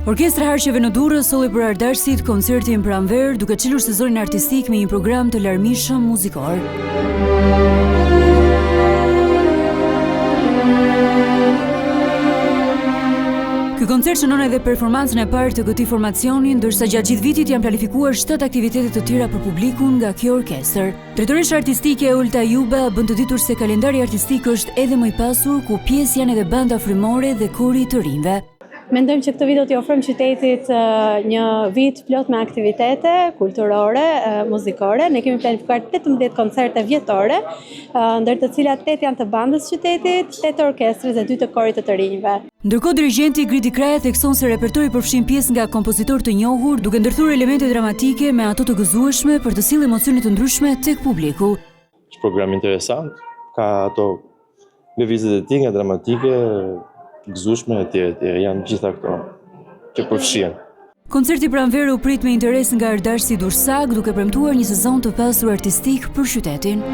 Orkestra Harqeve në Durrës solli për Ardarësit koncertin pranver duke çelur sezonin artistik me një program të larmishëm muzikor. Ky koncert shënon edhe performancën e parë të këtij formacioni, ndërsa gjatë gjithë vitit janë planifikuar 7 aktivitete të tjera për publikun nga kjo orkestër. Drejtoresha artistike Ulta Juba bën të ditur se kalendari artistik është edhe më i pasur, ku pjesë janë edhe banda frymore dhe kori të rinjve. Mendojmë që këtë vit do t'i ofrojmë qytetit një vit plot me aktivitete kulturore, muzikore. Ne kemi planifikuar 18 koncerte vjetore, ndër të cilat 8 janë të bandës qytetit, 8 të orkestrës dhe 2 të korit të rinjve. Ndërkohë dirigjenti Gridi Kraja thekson se repertori përfshin pjesë nga kompozitor të njohur, duke ndërthurë elemente dramatike me ato të gëzueshme për të sjellë emocione të ndryshme tek publiku. Është program interesant, ka ato lëvizjet e tij nga dramatike, gëzueshme e tjerë, janë gjitha këto që përfshin. Koncerti pranver u prit me interes nga Ardarësi Durrësak, duke premtuar një sezon të pasur artistik për qytetin.